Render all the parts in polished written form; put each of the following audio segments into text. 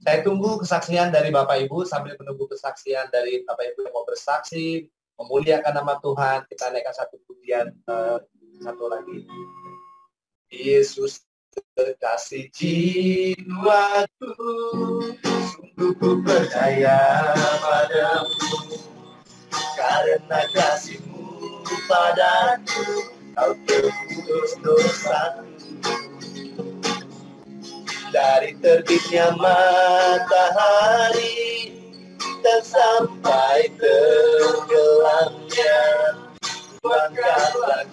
Saya tunggu kesaksian dari Bapak Ibu. Sambil menunggu kesaksian dari Bapak Ibu yang mau bersaksi, memuliakan nama Tuhan, kita naikkan satu pujian satu lagi. Yesus terkasih jiwaku, sungguh ku percaya padamu, karena kasih-Mu padaku, Kau tebus dosaku. Dari terbitnya matahari dan sampai tenggelamnya, angkatlah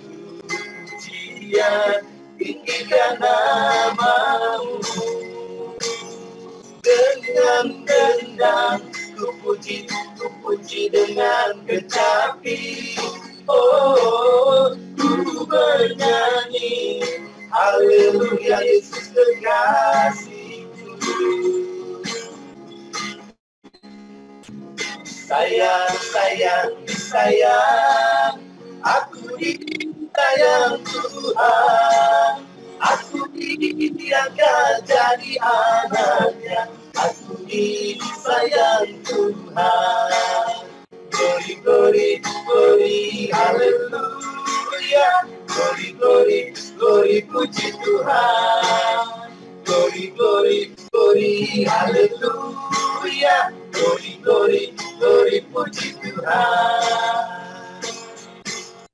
pujian, tinggikan nama-Mu. Dengan gendang ku puji dengan kecapi. Oh, ku bernyanyi, haleluya Yesus terkasihku. Sayang, sayang, sayang, aku disayang Tuhan. Aku diangkat jadi anaknya, aku disayang Tuhan. Glory, glory, glory, haleluya. Glory, glory, glory, puji Tuhan. Glory, glory, glory, haleluya. Glory, glory, glory, puji Tuhan.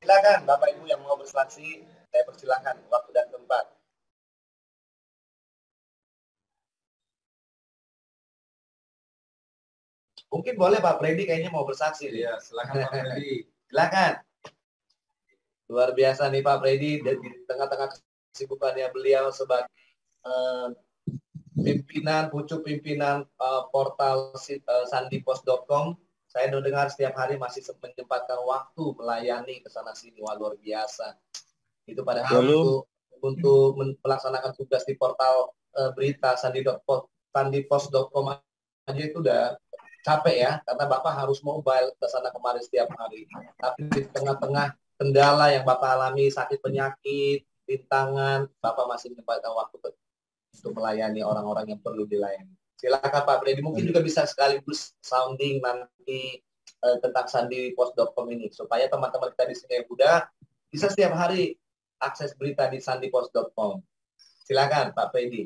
Silakan Bapak Ibu yang mau bersaksi, saya persilakan waktu dan tempat. Mungkin boleh Pak Freddy kayaknya mau bersaksi. Iya, silakan Pak Freddy. Silakan. Luar biasa nih Pak Freddy, di tengah-tengah kesibukannya beliau sebagai pucuk pimpinan portal sandipos.com. Saya dengar setiap hari masih menyempatkan waktu melayani ke sana sini. Wah, luar biasa. Itu padahal untuk melaksanakan tugas di portal berita sandipos.com aja itu udah capek ya, karena Bapak harus mobile ke sana kemari setiap hari. Tapi di tengah-tengah kendala yang Bapak alami, sakit penyakit, rintangan, Bapak masih menyempatkan waktu untuk melayani orang-orang yang perlu dilayani. Silakan Pak Freddy, mungkin juga bisa sekaligus sounding nanti tentang sandipos.com ini, supaya teman-teman kita di Sungai Buda bisa setiap hari akses berita di sandipos.com. Silakan Pak Freddy.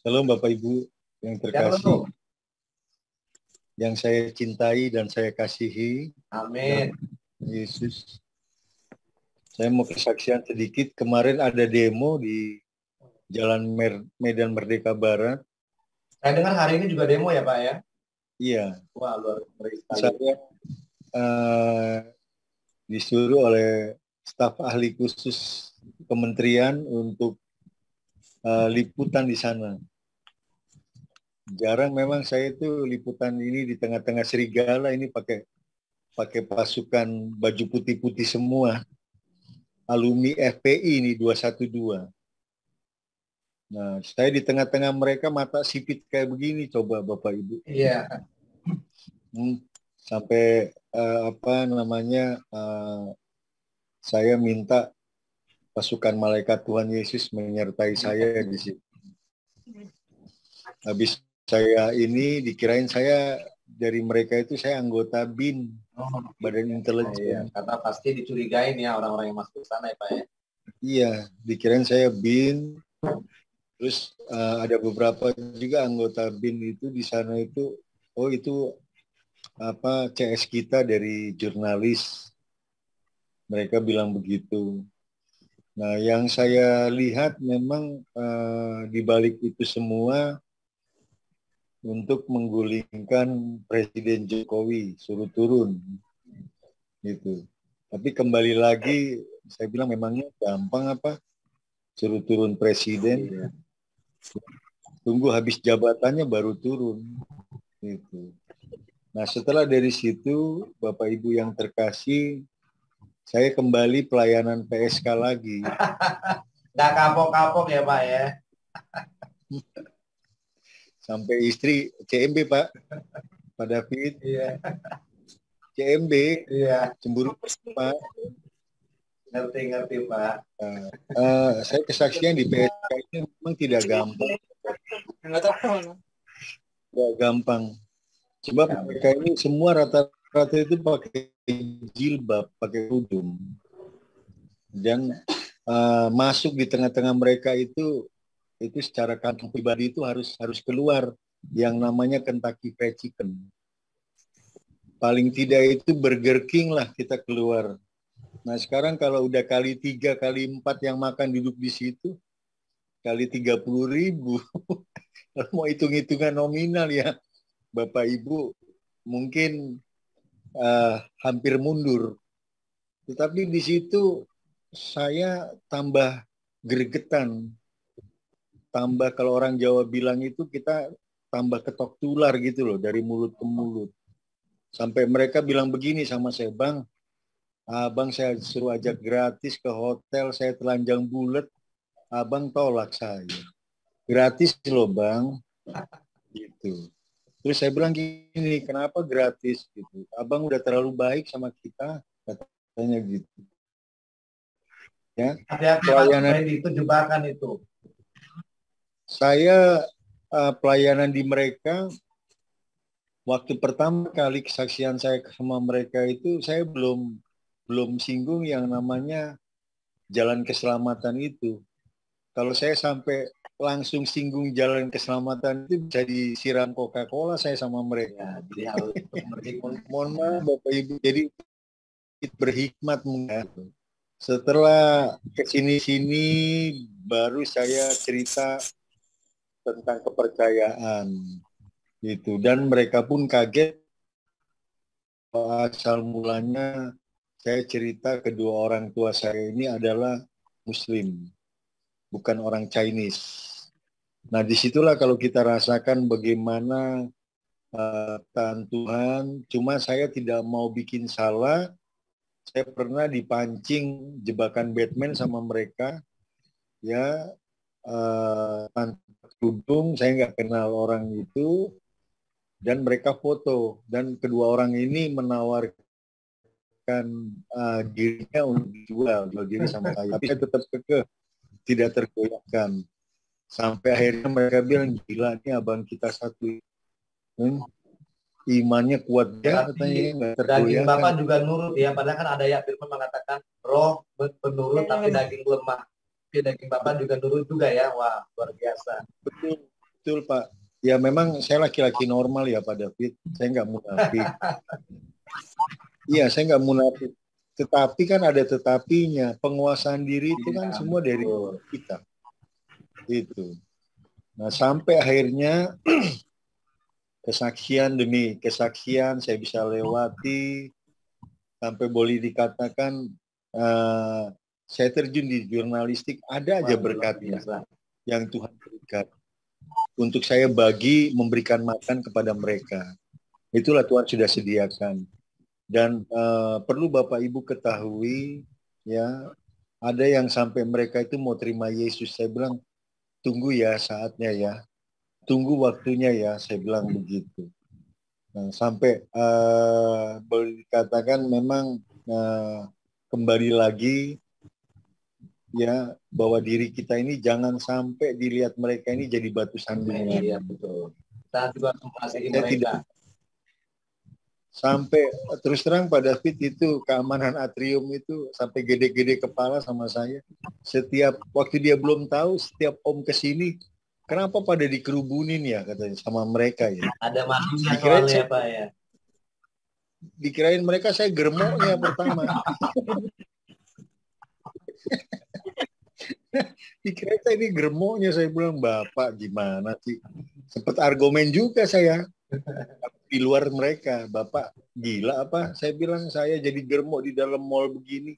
Halo Bapak Ibu yang terkasih, yang saya cintai dan saya kasihi. Amin. Yesus. Saya mau kesaksian sedikit. Kemarin ada demo di Jalan Medan Merdeka Barat. Saya dengar hari ini juga demo ya Pak ya? Iya. Wah, luar biasa. Saya disuruh oleh staf ahli khusus kementerian untuk liputan di sana. Jarang memang saya itu liputan ini di tengah-tengah serigala ini pakai pasukan baju putih-putih semua. Alumni FPI ini 212. Nah, saya di tengah-tengah mereka mata sipit kayak begini, coba Bapak Ibu. Iya. Sampai saya minta pasukan malaikat Tuhan Yesus menyertai saya di situ. Habis saya ini dikirain saya dari mereka itu saya anggota BIN, Badan Intelijen. Iya, karena pasti dicurigain ya orang-orang yang masuk ke sana ya Pak ya. Iya, dikirain saya BIN. Terus ada beberapa juga anggota BIN itu di sana itu, oh itu CS kita dari jurnalis. Mereka bilang begitu. Nah, yang saya lihat memang di balik itu semua untuk menggulingkan Presiden Jokowi, suruh turun. Gitu. Tapi kembali lagi, saya bilang memangnya gampang apa? Suruh turun Presiden. Iya. Tunggu habis jabatannya baru turun. Gitu. Nah, setelah dari situ, Bapak Ibu yang terkasih, saya kembali pelayanan PSK lagi. Nggak kapok-kapok ya Pak ya. Sampai istri CMB Pak David. Iya. CMB. Iya. Cemburu Pak. Ngerti Pak. Saya kesaksian di PSK ini memang tidak gampang. nggak gampang. Sebab mereka ini semua rata-rata itu pakai jilbab, pakai kerudung. Dan masuk di tengah-tengah mereka itu secara kantong pribadi itu harus keluar yang namanya Kentucky Fried Chicken. Paling tidak itu Burger King lah kita keluar. Nah sekarang kalau udah kali 3, kali 4 yang makan duduk di situ, kali 30.000. Mau hitung-hitungan nominal ya, Bapak Ibu mungkin hampir mundur. Tetapi di situ saya tambah gregetan. Tambah kalau orang Jawa bilang itu kita tambah ketok tular gitu loh dari mulut ke mulut. Sampai mereka bilang begini sama saya, Bang, Abang saya suruh ajak gratis ke hotel, saya telanjang bulat, Abang tolak saya. Gratis loh Bang, gitu. Terus saya bilang gini, kenapa gratis gitu? Abang udah terlalu baik sama kita, katanya gitu. Ya, pelayanan itu jebakan itu. Saya pelayanan di mereka. Waktu pertama kali kesaksian saya sama mereka itu, saya belum singgung yang namanya jalan keselamatan itu. Kalau saya sampai langsung singgung jalan keselamatan itu bisa disiram Coca-Cola saya sama mereka. Ya, jadi mohon maaf Bapak Ibu, jadi berhikmat mengatakan. Setelah kesini-sini baru saya cerita tentang kepercayaan. Gitu. Dan mereka pun kaget asal mulanya saya cerita kedua orang tua saya ini adalah Muslim, bukan orang Chinese. Nah disitulah kalau kita rasakan bagaimana Tuhan, cuma saya tidak mau bikin salah. Saya pernah dipancing jebakan Batman sama mereka, ya kerudung, saya nggak kenal orang itu. Dan mereka foto, dan kedua orang ini menawarkan dirinya untuk jual diri sama saya. Tapi saya tetap kekeh, tidak tergoyahkan. Sampai akhirnya mereka bilang, gila nih abang kita satu. Imannya kuat ya, katanya nggak tergoyahkan. Daging Bapak juga nurut ya, padahal kan ada ayat firman mengatakan roh penurut tapi daging lemah. Tapi daging Bapak juga nurut juga ya, wah luar biasa. Betul Pak. Ya memang saya laki-laki normal ya Pak David. Saya nggak munafik. Iya saya nggak munafik. Tetapi kan ada tetapinya. Penguasaan diri itu kan semua dari kita. Itu. Nah sampai akhirnya kesaksian demi kesaksian saya bisa lewati. Sampai boleh dikatakan saya terjun di jurnalistik. Ada aja berkatnya yang Tuhan berikan. Untuk saya bagi memberikan makan kepada mereka. Itulah Tuhan sudah sediakan. Dan perlu Bapak Ibu ketahui, ya ada yang sampai mereka itu mau terima Yesus. Saya bilang, tunggu ya saatnya ya. Tunggu waktunya ya, saya bilang begitu. Nah, sampai boleh dikatakan memang kembali lagi, ya bahwa diri kita ini jangan sampai dilihat mereka ini jadi batu sandungan. Iya betul. Kita juga mengasihi mereka. Tidak. Sampai terus terang Pak David itu keamanan atrium itu sampai gede-gede kepala sama saya. Setiap waktu dia belum tahu, setiap om kesini, kenapa pada dikerubunin ya katanya sama mereka ya. Ada maksudnya soalnya Pak ya. Dikirain mereka saya germoknya pertama. Dikira saya ini germonya, saya bilang Bapak gimana sih, sempat argumen juga saya di luar mereka, Bapak gila apa, saya bilang saya jadi germok di dalam mall begini.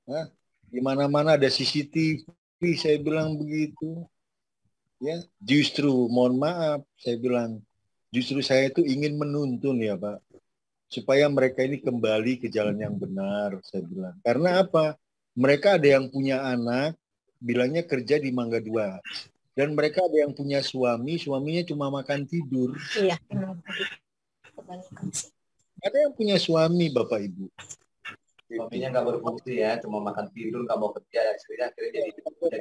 Hah? Di mana-mana ada CCTV, saya bilang begitu. Ya, justru mohon maaf, saya bilang justru saya itu ingin menuntun ya Pak, supaya mereka ini kembali ke jalan yang benar, saya bilang. Karena apa? Mereka ada yang punya anak, bilangnya kerja di Mangga 2. Dan mereka ada yang punya suami, suaminya cuma makan tidur. Iya. Ada yang punya suami, Bapak Ibu. Suaminya nggak berfungsi ya, cuma makan tidur, nggak mau kerja. Akhirnya jadi.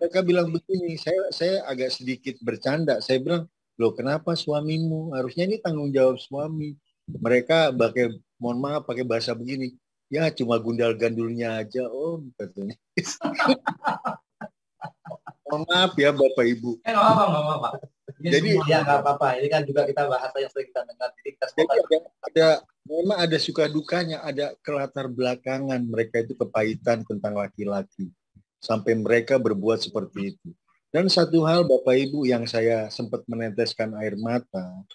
Mereka bilang begini, saya agak sedikit bercanda. Saya bilang, Loh kenapa suamimu? Harusnya ini tanggung jawab suami. Mereka pakai, mohon maaf, pakai bahasa begini. Ya cuma gundal gandulnya aja, Om, katanya. Mohon maaf ya Bapak Ibu. Nggak apa-apa, nggak apa-apa. Ini Jadi semua ya nggak apa-apa. Ini kan juga kita bahasa yang sering kita dengar. Jadi kita semua Jadi memang ada suka dukanya, ada kelatar belakangan mereka itu kepahitan tentang laki-laki. Sampai mereka berbuat seperti itu. Dan satu hal Bapak Ibu yang saya sempat meneteskan air mata,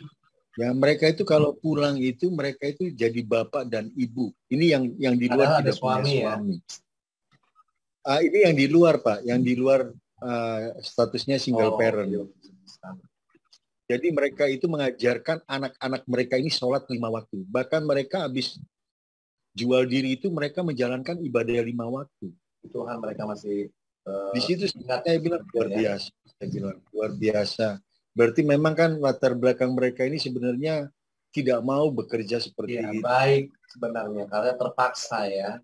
ya mereka itu kalau pulang itu mereka itu jadi bapak dan ibu. Ini yang di luar tidak punya suami. Ini yang di luar Pak, yang di luar statusnya single parent. Jadi mereka itu mengajarkan anak-anak mereka ini sholat 5 waktu. Bahkan mereka habis jual diri itu mereka menjalankan ibadah 5 waktu. Tuhan mereka masih di situ saya bilang luar biasa. Saya bilang luar biasa. Berarti memang kan latar belakang mereka ini sebenarnya tidak mau bekerja seperti itu. Baik sebenarnya karena terpaksa ya.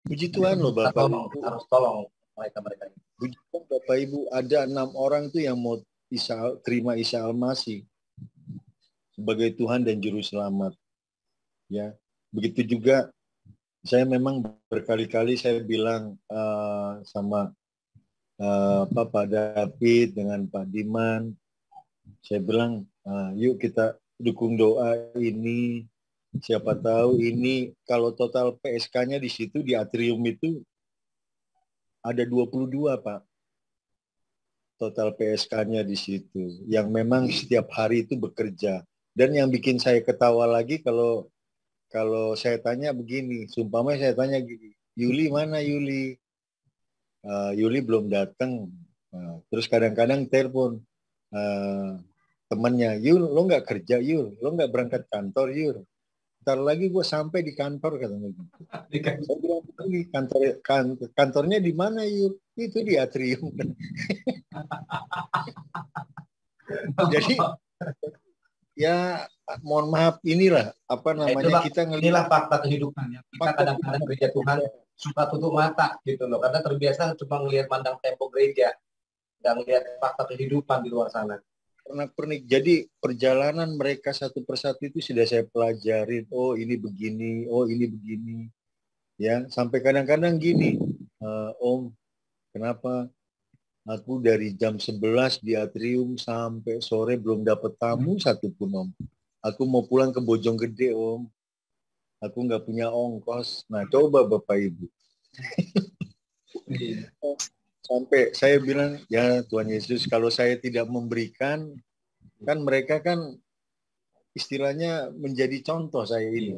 Puji Tuhan loh Bapak Ibu. Harus tolong mereka ini. Puji Tuhan Bapak Ibu, ada 6 orang tuh yang mau terima Isa Al-Masih sebagai Tuhan dan Juru Selamat. Ya, begitu juga saya memang berkali-kali saya bilang sama Pak David dengan Pak Diman, saya bilang yuk kita dukung doa ini. Siapa tahu ini kalau total PSK-nya di situ di atrium itu ada 22 Pak. Total PSK-nya di situ yang memang setiap hari itu bekerja. Dan yang bikin saya ketawa lagi kalau saya tanya begini, sumpama saya tanya gini, Yuli mana Yuli? Yuli belum datang. Terus kadang-kadang telepon temannya, Yul, lo nggak kerja Yul, lo nggak berangkat kantor Yul. Ntar lagi gue sampai di kantor katanya gitu. Saya bilang begini, kantornya di mana Yul? Itu di atrium. Jadi ya mohon maaf inilah apa namanya kita inilah fakta kehidupannya. Kita kadang-kadang gereja Tuhan suka tutup mata gitu loh karena terbiasa cuma ngelihat pandang tembok gereja, nggak ngelihat fakta kehidupan di luar sana. Pernik. Jadi perjalanan mereka satu persatu itu sudah saya pelajarin. Oh ini begini, oh ini begini. Ya sampai kadang-kadang gini, Om, kenapa aku dari jam 11 di atrium sampai sore belum dapat tamu satupun Om. Aku mau pulang ke Bojonggede Om. Aku nggak punya ongkos. Nah coba Bapak Ibu. Sampai saya bilang, ya Tuhan Yesus, kalau saya tidak memberikan, kan mereka kan istilahnya menjadi contoh saya ini.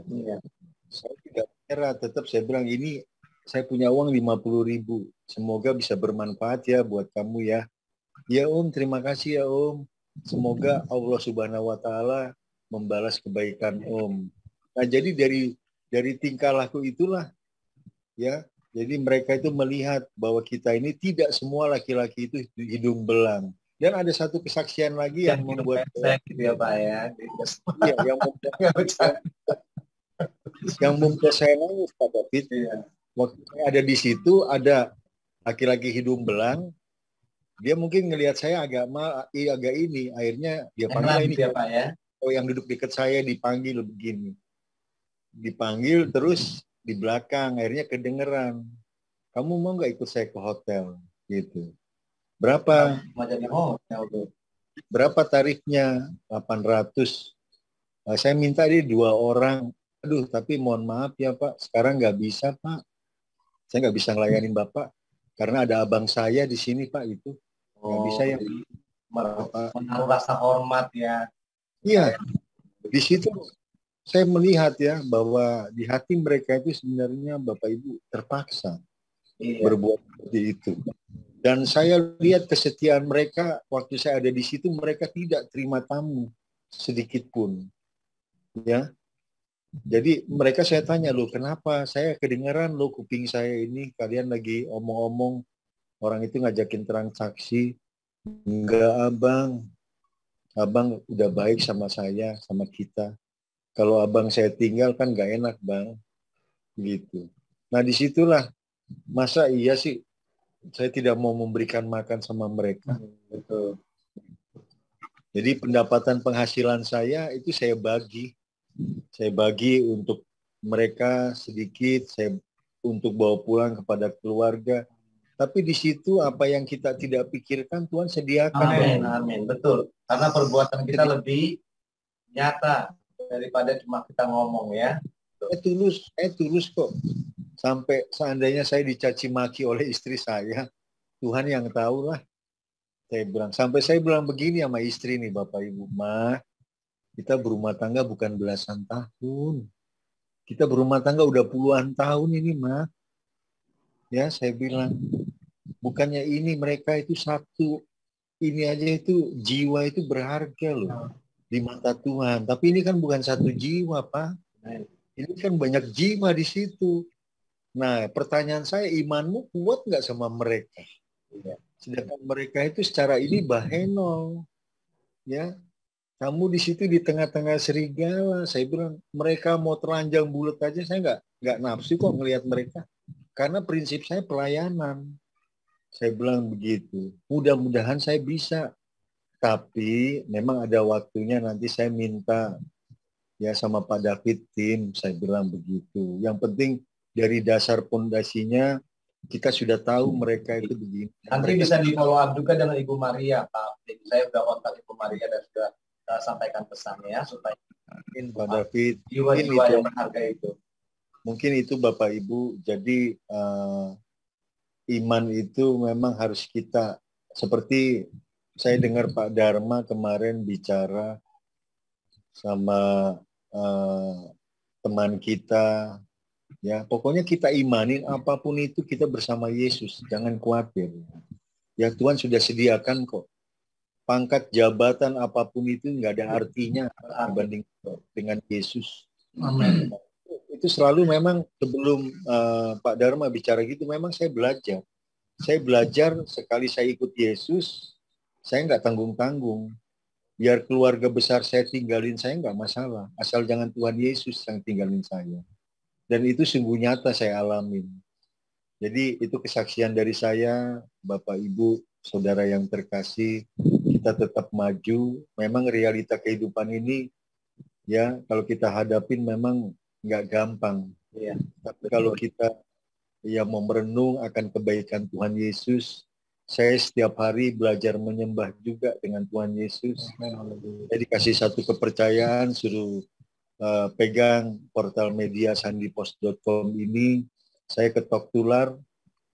Saya tidak menyerah, tetap saya bilang, ini saya punya uang 50.000. Semoga bisa bermanfaat ya buat kamu ya. Ya Om, terima kasih ya Om. Semoga Allah Subhanahu wa Ta'ala membalas kebaikan Om. Nah jadi dari tingkah laku itulah ya. Jadi mereka itu melihat bahwa kita ini tidak semua laki-laki itu hidung belang. Dan ada satu kesaksian lagi yang membuat gitu ya Pak ya. Iya, yang membuat saya nangis Pak David. Iya. Waktu saya ada di situ ada laki-laki hidung belang. Dia mungkin ngelihat saya agak ini, akhirnya dia panggil ini ya, Pak ya. Oh yang duduk dekat saya dipanggil begini. Dipanggil terus di belakang akhirnya kedengeran, kamu mau nggak ikut saya ke hotel gitu. Berapa? Berapa tarifnya? 800. Saya minta dia 2 orang. Aduh tapi mohon maaf ya Pak, sekarang nggak bisa Pak, saya nggak bisa ngelayanin Bapak karena ada abang saya di sini Pak itu. Nggak bisa ya menaruh rasa hormat ya. Iya, di situ saya melihat ya bahwa di hati mereka itu sebenarnya Bapak Ibu terpaksa berbuat seperti itu. Dan saya lihat kesetiaan mereka waktu saya ada di situ, mereka tidak terima tamu sedikit pun. Ya. Jadi mereka saya tanya, loh kenapa? Saya kedengaran loh kuping saya ini kalian lagi omong-omong orang itu ngajakin transaksi. Enggak abang. Abang udah baik sama saya, sama kita. Kalau abang saya tinggal kan nggak enak bang, gitu. Nah disitulah masa iya sih saya tidak mau memberikan makan sama mereka. Betul. Jadi pendapatan penghasilan saya itu saya bagi. Saya bagi untuk mereka sedikit, saya untuk bawa pulang kepada keluarga. Tapi di situ apa yang kita tidak pikirkan Tuhan sediakan. Amin, amin. Betul. Karena perbuatan kita lebih nyata daripada cuma kita ngomong ya. Saya tulus kok. Sampai seandainya saya dicaci maki oleh istri saya, Tuhan yang tahu lah. Saya bilang begini sama istri nih, Bapak Ibu, Ma, kita berumah tangga bukan belasan tahun. Kita berumah tangga udah puluhan tahun ini, Ma. Ya, saya bilang, bukannya ini mereka itu satu. Ini aja itu jiwa itu berharga loh di mata Tuhan. Tapi ini kan bukan satu jiwa, Pak. Ini kan banyak jiwa di situ. Nah, pertanyaan saya, imanmu kuat nggak sama mereka? Sedangkan mereka itu secara ini bahenol. Ya, kamu di situ di tengah-tengah serigala. Saya bilang, mereka mau telanjang bulat aja, saya nggak nafsu kok ngelihat mereka. Karena prinsip saya pelayanan. Saya bilang begitu. Mudah-mudahan saya bisa. Tapi memang ada waktunya nanti saya minta ya sama Pak David tim, saya bilang begitu. Yang penting dari dasar pondasinya kita sudah tahu mereka itu begini. Nanti bisa di follow up juga dengan Ibu Maria, Pak. Jadi saya sudah kontak Ibu Maria dan sudah sampaikan pesannya supaya Pak David jiwa-jiwa yang berharga itu. Mungkin itu Bapak Ibu. Jadi iman itu memang harus kita, seperti saya dengar Pak Dharma kemarin bicara sama teman kita, ya pokoknya kita imanin apapun itu kita bersama Yesus, jangan khawatir. Ya Tuhan sudah sediakan kok. Pangkat jabatan apapun itu nggak ada artinya dibanding dengan Yesus. Amin. Itu selalu memang sebelum Pak Dharma bicara gitu, memang saya belajar. Saya belajar sekali saya ikut Yesus, saya nggak tanggung-tanggung. Biar keluarga besar saya tinggalin, saya nggak masalah. Asal jangan Tuhan Yesus yang tinggalin saya. Dan itu sungguh nyata saya alamin. Jadi itu kesaksian dari saya, Bapak Ibu, Saudara yang terkasih, kita tetap maju. Memang realita kehidupan ini, ya kalau kita hadapin memang nggak gampang. Ya. Tapi kalau kita ya mau merenung akan kebaikan Tuhan Yesus, saya setiap hari belajar menyembah juga dengan Tuhan Yesus. Saya dikasih satu kepercayaan, suruh pegang portal media sandipos.com ini. Saya ketok tular,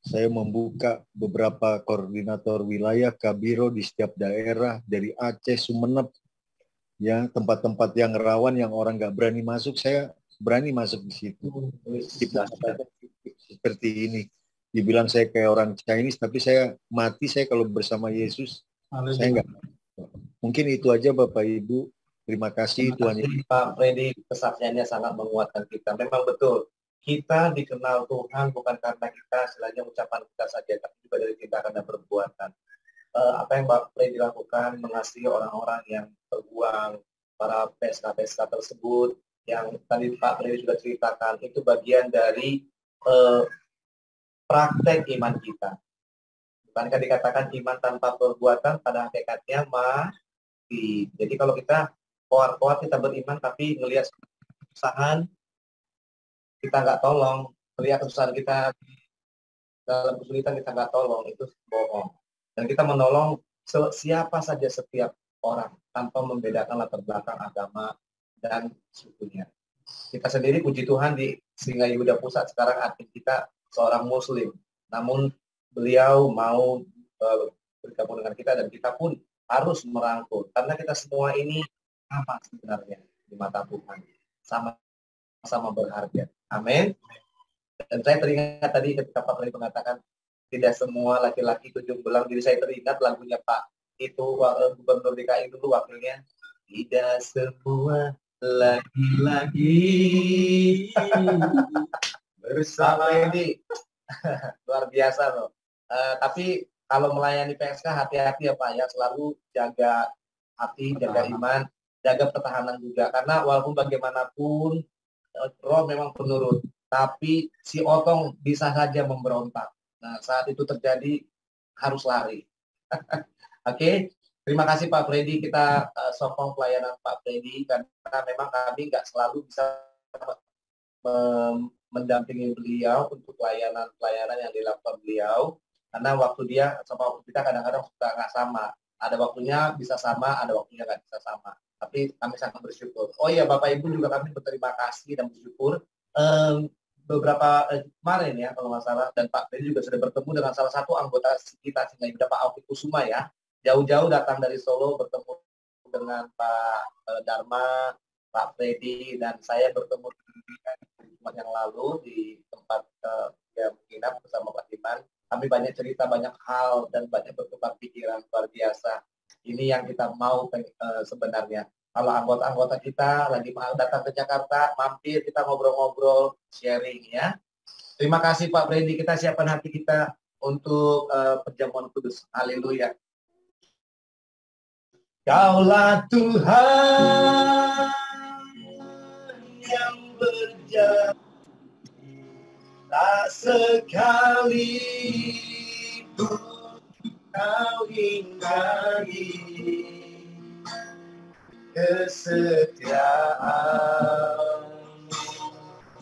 saya membuka beberapa koordinator wilayah Kabiro di setiap daerah, dari Aceh, Sumeneb, ya tempat-tempat yang rawan yang orang nggak berani masuk, saya berani masuk di situ. Seperti ini. Dibilang saya kayak orang Chinese, tapi saya mati saya kalau bersama Yesus. Saya nggak. Mungkin itu aja Bapak Ibu. Terima kasih Tuhan Yesus. Pak Freddy, kesaksiannya sangat menguatkan kita. Memang betul. Kita dikenal Tuhan bukan karena kita istilahnya ucapan kita saja, tapi juga dari kita karena perbuatan. Apa yang Pak Freddy lakukan, mengasihi orang-orang yang berjuang, para PSK-PSK tersebut, yang tadi Pak Freddy sudah ceritakan, itu bagian dari praktek iman kita. Bukankah dikatakan iman tanpa perbuatan pada hakikatnya mati. Jadi kalau kita koar-koar kita beriman tapi ngelihat kesusahan kita nggak tolong, melihat kesusahan kita dalam kesulitan kita nggak tolong, itu bohong. Dan kita menolong siapa saja, setiap orang tanpa membedakan latar belakang agama dan sukunya. Kita sendiri puji Tuhan di Singa Yehuda Pusat sekarang aktif kita seorang Muslim, namun beliau mau bergabung dengan kita dan kita pun harus merangkul karena kita semua ini apa sebenarnya di mata Tuhan, sama-sama berharga. Amin. Dan saya teringat tadi ketika Pak Freddy mengatakan tidak semua laki-laki ujung belang, jadi saya teringat lagunya Pak itu Gubernur DKI dulu wakilnya, tidak semua laki-laki bersama ini. Luar biasa loh. Tapi kalau melayani PSK hati-hati ya Pak ya, selalu jaga hati, jaga iman, jaga pertahanan juga. Karena walaupun bagaimanapun roh memang penurut, tapi si Otong bisa saja memberontak. Nah saat itu terjadi harus lari. Oke, Terima kasih Pak Freddy, kita sokong pelayanan Pak Freddy karena memang kami nggak selalu bisa mendampingi beliau untuk pelayanan yang dilakukan beliau, karena waktu dia sama waktu kita kadang-kadang suka nggak sama. Ada waktunya bisa sama, ada waktunya nggak bisa sama. Tapi kami sangat bersyukur. Oh iya, Bapak Ibu juga kami berterima kasih dan bersyukur. Beberapa kemarin ya kalau nggak salah, dan Pak Freddy juga sudah bertemu dengan salah satu anggota kita, sehingga Pak Auki Kusuma ya, jauh-jauh datang dari Solo bertemu dengan Pak Dharma, Pak Freddy, dan saya bertemu Jumat yang lalu di tempat yang menginap bersama Pak Iman. Kami banyak cerita, banyak hal, dan banyak bertukar pikiran luar biasa. Ini yang kita mau sebenarnya. Kalau anggota-anggota kita lagi mau datang ke Jakarta, mampir kita ngobrol-ngobrol, sharing ya. Terima kasih Pak Freddy, kita siapkan hati kita untuk perjamuan kudus. Haleluya. Kaulah Tuhan yang berjalan, tak sekali pun kau ingkari kesetiaan,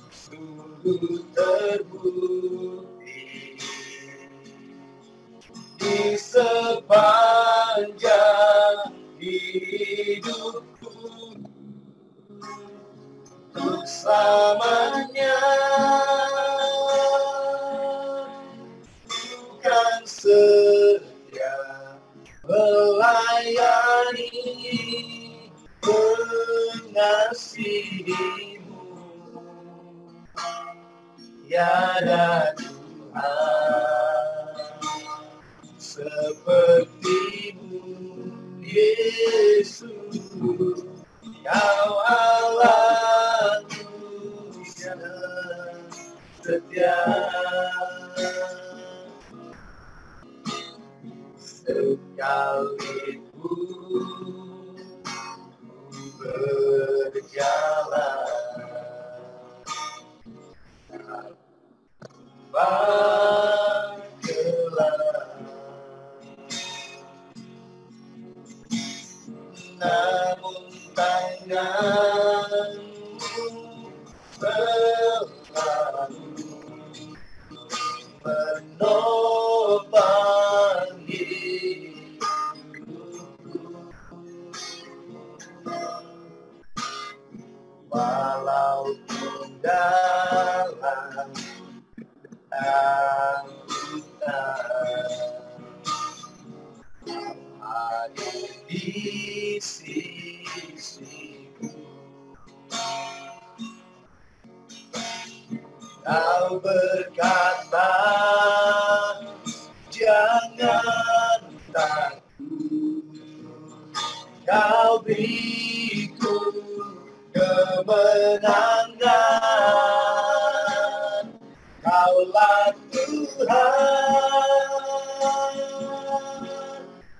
sungguh terbukti di sepanjang hidupku, untuk selamanya bukan setia melayani, mengasihimu, tiada Tuhan sepertimu, Yesus. Kau Allahku yang setia, sekalipun berjalan bergelar, namun tanganmu selalu menopang hidupku, walaupun dalam angkutan ada di sisiku. Kau berkata, jangan takut, kau beriku kemenangan. Kaulah Tuhan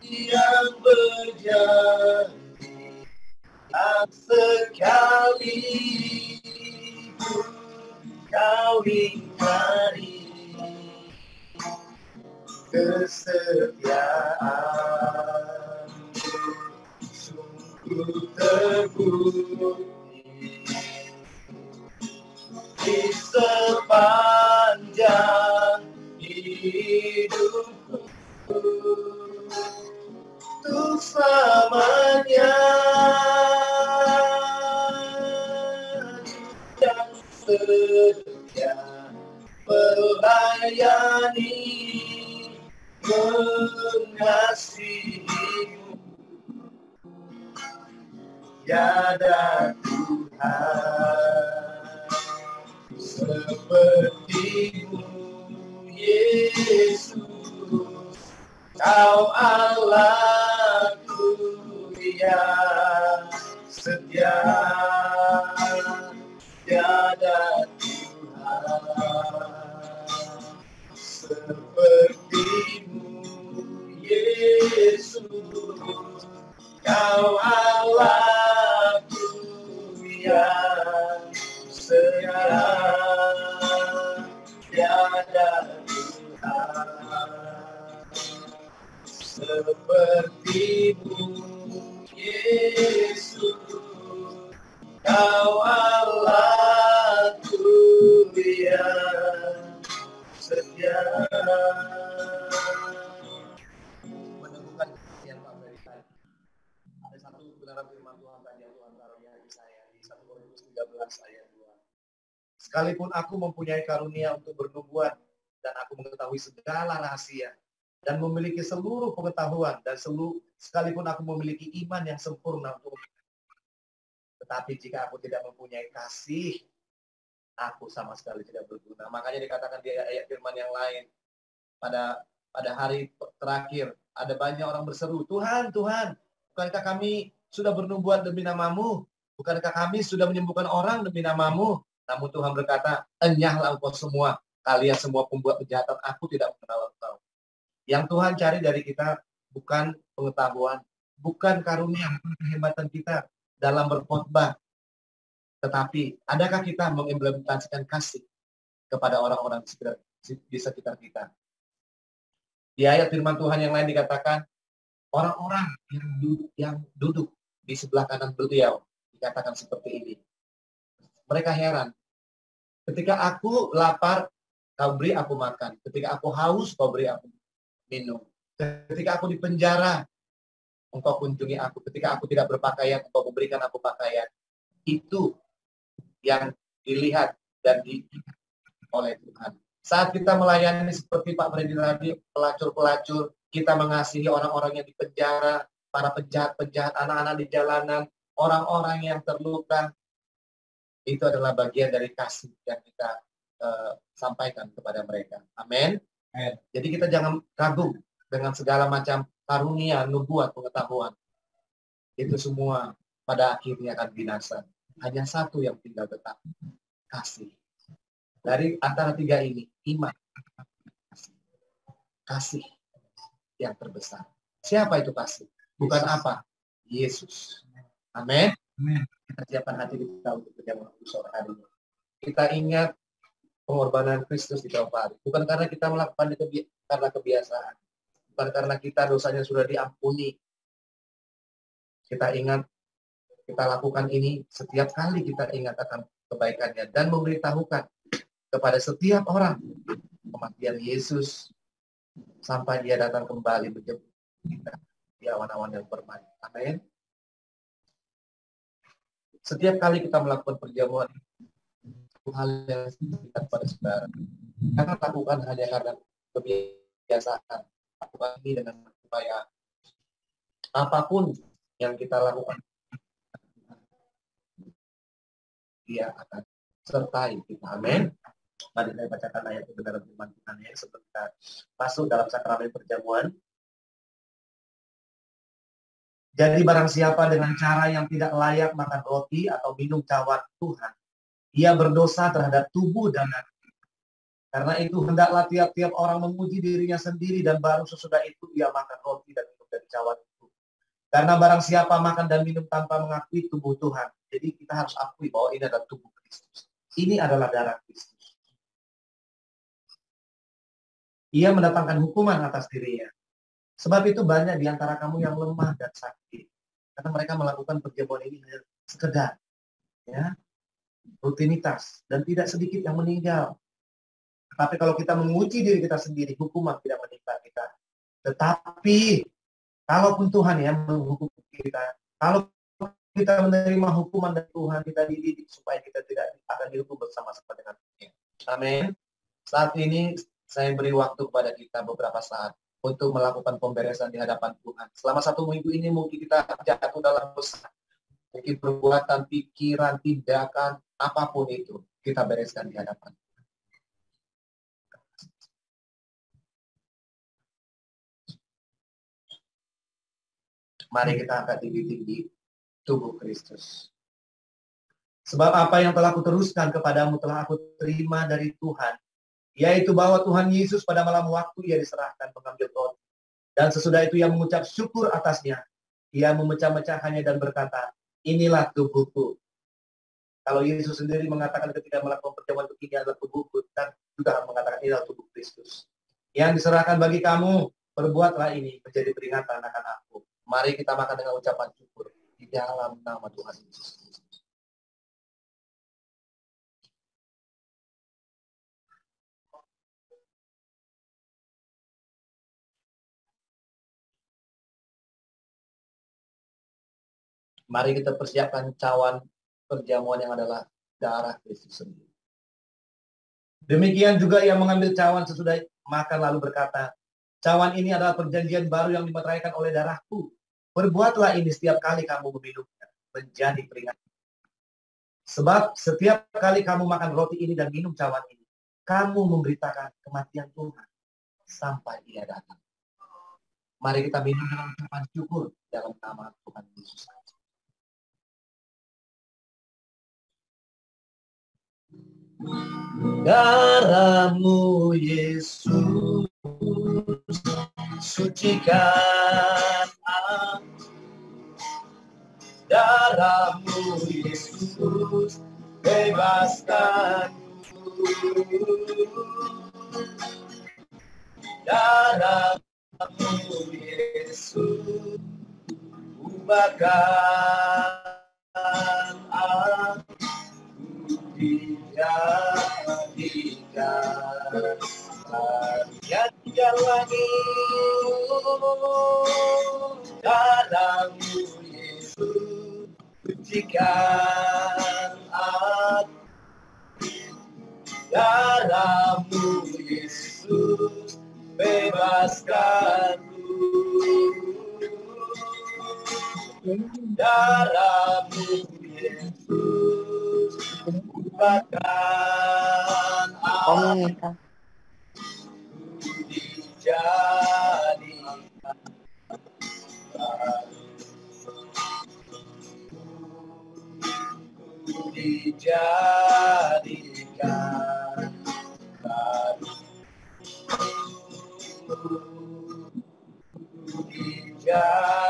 yang berjanji, tak sekali pun kau ingkari kesetiaan, sungguh terbukti di sepanjang hidupku, untuk selamanya yang setia melayani, mengasihimu, tiada Tuhan sepertimu, Yesus. Kau Allahku yang setia, tiada Tuhan sepertimu, Yesus. Kau Allahku yang setia, tiada Tuhan seperti Yesus, Kau Allahku yang setia. Menemukan yang Pak Ferry tadi. Ada satu kebenaran firman Tuhan tadi yang Tuhan taruh di hati saya di 1 Korintus 13 ayat 2. Sekalipun aku mempunyai karunia untuk bernubuat dan aku mengetahui segala rahasia dan memiliki seluruh pengetahuan dan sekalipun aku memiliki iman yang sempurna untuk, tetapi jika aku tidak mempunyai kasih, aku sama sekali tidak berguna. Makanya dikatakan di ayat firman yang lain, pada hari terakhir ada banyak orang berseru, Tuhan, Tuhan, bukankah kami sudah bernubuat demi nama-Mu? Bukankah kami sudah menyembuhkan orang demi nama-Mu? Namun Tuhan berkata, enyahlah engkau semua, kalian semua pembuat kejahatan, aku tidak mengenal engkau. Yang Tuhan cari dari kita bukan pengetahuan, bukan karunia, bukan kehebatan kita dalam berkhotbah, tetapi adakah kita mengimplementasikan kasih kepada orang-orang di sekitar kita? Di ayat firman Tuhan yang lain dikatakan, orang-orang yang duduk di sebelah kanan beliau dikatakan seperti ini. Mereka heran. Ketika aku lapar, kau beri aku makan. Ketika aku haus, kau beri aku minum. Ketika aku di penjara, engkau kunjungi aku. Ketika aku tidak berpakaian, engkau memberikan aku pakaian. Itu yang dilihat dan diingat oleh Tuhan. Saat kita melayani seperti Pak Freddy tadi, pelacur-pelacur, kita mengasihi orang-orang yang di penjara, para penjahat-penjahat, anak-anak di jalanan, orang-orang yang terluka, itu adalah bagian dari kasih yang kita sampaikan kepada mereka. Amin. Jadi kita jangan kagum dengan segala macam karunia, nubuat, pengetahuan. Itu semua pada akhirnya akan binasa. Hanya satu yang tinggal tetap, kasih. Dari antara tiga ini, iman, kasih yang terbesar. Siapa itu kasih? Bukan apa? Yesus. Amin. Kita siapkan hati kita untuk berjalan sore hari ini. Kita ingat pengorbanan Kristus di Kalvari. Bukan karena kita melakukan itu karena kebiasaan. Bukan karena kita dosanya sudah diampuni. Kita ingat, kita lakukan ini setiap kali kita ingat akan kebaikannya. Dan memberitahukan kepada setiap orang kematian Yesus sampai dia datang kembali menjemput kita di awan-awan yang bermani. Amin. Setiap kali kita melakukan perjamuan, hal yang kita kepada saudara. Jangan lakukan hanya karena kebiasaan. Lakukan ini dengan supaya apapun yang kita lakukan, dia akan sertai kita. Amin. Mari saya bacakan ayat kebenaran firman Tuhan ya, sebelum kita masuk dalam sakramen perjamuan. Jadi barang siapa dengan cara yang tidak layak makan roti atau minum cawan Tuhan, ia berdosa terhadap tubuh dan hati. Karena itu hendaklah tiap-tiap orang memuji dirinya sendiri dan baru sesudah itu ia makan roti dan minum dari cawan itu. Karena barang siapa makan dan minum tanpa mengakui tubuh Tuhan, jadi kita harus akui bahwa ini adalah tubuh Kristus. Ini adalah darah Kristus. Ia mendatangkan hukuman atas dirinya. Sebab itu banyak di antara kamu yang lemah dan sakit. Karena mereka melakukan perjamuan ini hanya sekedar, ya, rutinitas. Dan tidak sedikit yang meninggal. Tapi kalau kita menguji diri kita sendiri, hukuman tidak menimpa kita. Tetapi, kalaupun Tuhan yang menghukum kita, kalau kita menerima hukuman dari Tuhan, kita dididik supaya kita tidak akan dihukum bersama-sama dengan Dia. Amin. Saat ini, saya beri waktu kepada kita beberapa saat untuk melakukan pemberesan di hadapan Tuhan. Selama 1 minggu ini mungkin kita jatuh dalam dosa. Mungkin perbuatan, pikiran, tindakan, apapun itu, kita bereskan di hadapan. Mari kita angkat tinggi-tinggi tubuh Kristus. Sebab apa yang telah kuteruskan kepadamu telah aku terima dari Tuhan, yaitu bahwa Tuhan Yesus pada malam waktu ia diserahkan mengambil roti. Dan sesudah itu ia mengucap syukur atasnya. Ia memecah-mecahkannya dan berkata, inilah tubuhku. Kalau Yesus sendiri mengatakan ketika melakukan perjamuan itu, ini adalah tubuhku, dan juga mengatakan inilah tubuh Kristus. Yang diserahkan bagi kamu, perbuatlah ini menjadi peringatan akan aku. Mari kita makan dengan ucapan syukur di dalam nama Tuhan Yesus. Mari kita persiapkan cawan perjamuan yang adalah darah Kristus sendiri. Demikian juga ia mengambil cawan sesudah makan lalu berkata, cawan ini adalah perjanjian baru yang dimeteraikan oleh darahku. Perbuatlah ini setiap kali kamu meminumnya, menjadi peringatan. Sebab setiap kali kamu makan roti ini dan minum cawan ini, kamu memberitakan kematian Tuhan sampai Dia datang. Mari kita minum dengan ucapan syukur dalam nama Tuhan Yesus. Darahmu Yesus sucikan aku. Darahmu Yesus bebaskan darahmu Yesus ubahkan aku dijadikan rakyat lagi darahmu Yesus sucikan aku darahmu Yesus bebaskan darahmu Yesus ubahkan aku dijadikan dijadikan baru dijadikan